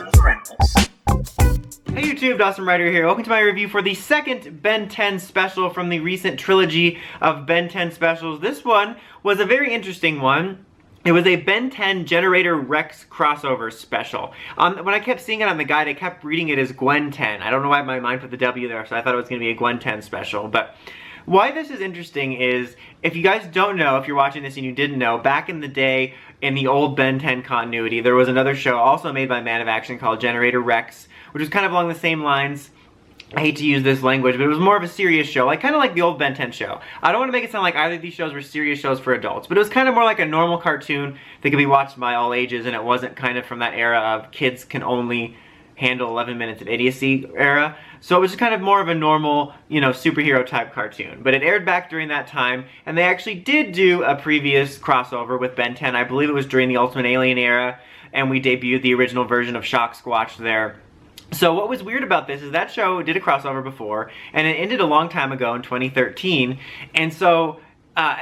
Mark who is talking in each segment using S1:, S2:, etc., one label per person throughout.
S1: Dawson's Rentals.
S2: Hey YouTube, Dawson Ryder here. Welcome to my review for the second Ben 10 special from the recent trilogy of Ben 10 specials. This one was a very interesting one. It was a Ben 10 Generator Rex crossover special. When I kept seeing it on the guide, I kept reading it as Gwen 10. I don't know why my mind put the W there, so I thought it was going to be a Gwen 10 special. But why this is interesting is, if you guys don't know, if you're watching this and you didn't know, back in the day, in the old Ben 10 continuity, there was another show also made by Man of Action called Generator Rex, which was kind of along the same lines. I hate to use this language, but it was more of a serious show, like kind of like the old Ben 10 show. I don't want to make it sound like either of these shows were serious shows for adults, but it was kind of more like a normal cartoon that could be watched by all ages, and it wasn't kind of from that era of kids can only handle 11 minutes of idiocy era. So it was kind of more of a normal, you know, superhero type cartoon. But it aired back during that time, and they actually did do a previous crossover with Ben 10. I believe it was during the Ultimate Alien era, and we debuted the original version of Shock Squatch there. So what was weird about this is that show did a crossover before, and it ended a long time ago in 2013, and so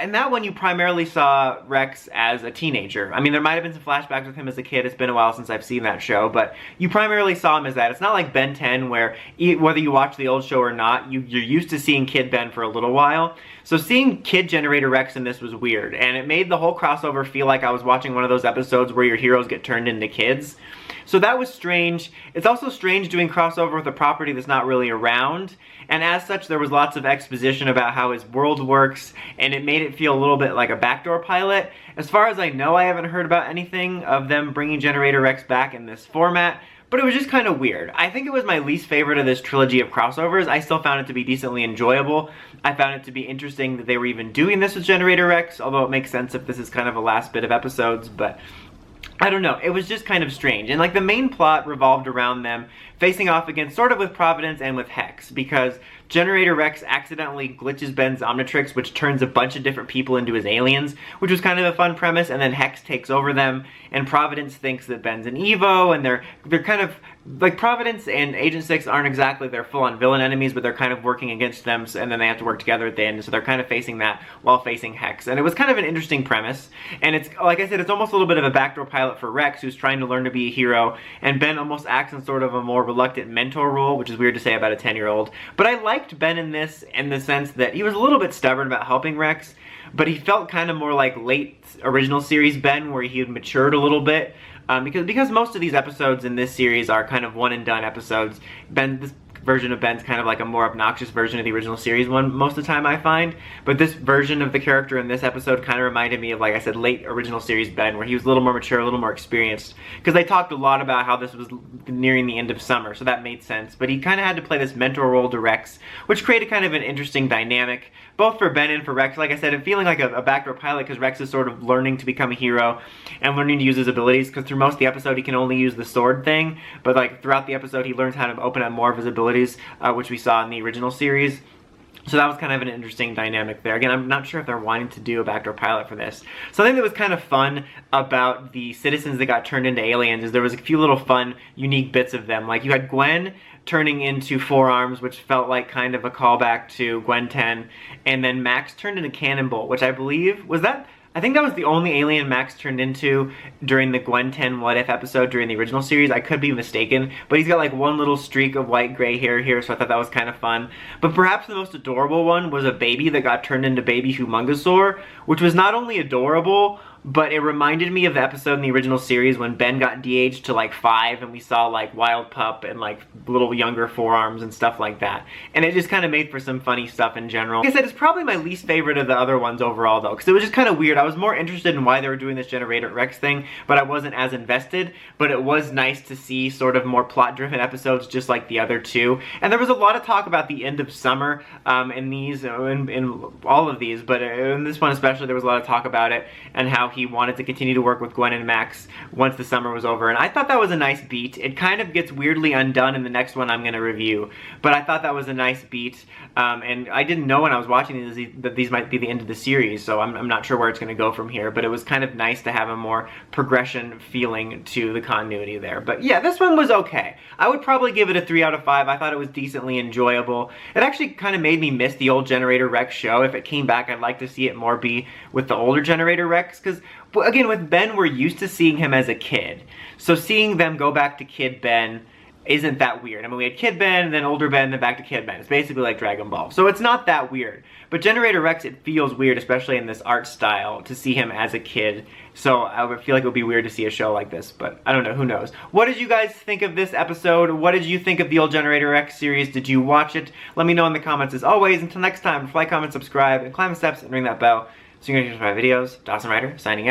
S2: in that one you primarily saw Rex as a teenager. I mean, there might have been some flashbacks with him as a kid. It's been a while since I've seen that show, but you primarily saw him as that. It's not like Ben 10 where whether you watch the old show or not, you're used to seeing Kid Ben for a little while. So seeing Kid Generator Rex in this was weird, and it made the whole crossover feel like I was watching one of those episodes where your heroes get turned into kids. So that was strange. It's also strange doing crossover with a property that's not really around, and as such there was lots of exposition about how his world works, and it made it feel a little bit like a backdoor pilot. As far as I know, I haven't heard about anything of them bringing Generator Rex back in this format, but it was just kind of weird. I think it was my least favorite of this trilogy of crossovers. I still found it to be decently enjoyable. I found it to be interesting that they were even doing this with Generator Rex, although it makes sense if this is kind of a last bit of episodes, but I don't know, it was just kind of strange. And like the main plot revolved around them facing off against sort of with Providence and with Hex, because Generator Rex accidentally glitches Ben's Omnitrix, which turns a bunch of different people into his aliens, which was kind of a fun premise, and then Hex takes over them, and Providence thinks that Ben's an Evo, and they're kind of, like, Providence and Agent 6 aren't exactly their full-on villain enemies, but they're kind of working against them, and then they have to work together at the end, so they're kind of facing that while facing Hex. And it was kind of an interesting premise, and it's, like I said, it's almost a little bit of a backdoor pilot for Rex, who's trying to learn to be a hero, and Ben almost acts in sort of a more reluctant mentor role, which is weird to say about a 10-year-old. But I liked Ben in this in the sense that he was a little bit stubborn about helping Rex, but he felt kind of more like late original series Ben, where he had matured a little bit. Because most of these episodes in this series are kind of one-and-done episodes. This version of Ben's kind of like a more obnoxious version of the original series one most of the time, I find. But this version of the character in this episode kind of reminded me of, like I said, late original series Ben, where he was a little more mature, a little more experienced. Because they talked a lot about how this was nearing the end of summer, so that made sense. But he kind of had to play this mentor role to Rex, which created kind of an interesting dynamic, both for Ben and for Rex. Like I said, and feeling like a backdoor pilot, because Rex is sort of learning to become a hero and learning to use his abilities, because through most of the episode he can only use the sword thing, but like throughout the episode he learns how to open up more of his abilities, which we saw in the original series. So that was kind of an interesting dynamic there. Again, I'm not sure if they're wanting to do a backdoor pilot for this. Something that was kind of fun about the citizens that got turned into aliens is there was a few little fun, unique bits of them. Like you had Gwen turning into Forearms, which felt like kind of a callback to Gwen 10, and then Max turned into Cannonbolt, which I believe, I think that was the only alien Max turned into during the Gwen 10 What If episode during the original series. I could be mistaken, but he's got like one little streak of white-gray hair here, so I thought that was kind of fun. But perhaps the most adorable one was a baby that got turned into Baby Humongosaur, which was not only adorable, but it reminded me of the episode in the original series when Ben got de-aged to like 5 and we saw like Wild Pup and like little younger Forearms and stuff like that. And it just kind of made for some funny stuff in general. Like I said, it's probably my least favorite of the other ones overall though, because it was just kind of weird. I was more interested in why they were doing this Generator Rex thing, but I wasn't as invested. But it was nice to see sort of more plot-driven episodes just like the other two. And there was a lot of talk about the end of summer in all of these, but in this one especially there was a lot of talk about it and how he wanted to continue to work with Gwen and Max once the summer was over, and I thought that was a nice beat. It kind of gets weirdly undone in the next one I'm going to review, but I thought that was a nice beat, and I didn't know when I was watching these that these might be the end of the series, so I'm not sure where it's going to go from here, but it was kind of nice to have a more progression feeling to the continuity there. But yeah, this one was okay. I would probably give it a 3 out of 5. I thought it was decently enjoyable. It actually kind of made me miss the old Generator Rex show. If it came back, I'd like to see it more be with the older Generator Rex, because because, again, with Ben, we're used to seeing him as a kid. So seeing them go back to Kid Ben isn't that weird. I mean, we had Kid Ben, then older Ben, then back to Kid Ben. It's basically like Dragon Ball. So it's not that weird. But Generator Rex, it feels weird, especially in this art style, to see him as a kid. So I would feel like it would be weird to see a show like this, but I don't know, who knows. What did you guys think of this episode? What did you think of the old Generator Rex series? Did you watch it? Let me know in the comments as always. Until next time, like, comment, subscribe, and climb the steps and ring that bell so you can get my videos. Dawson Rider, signing out.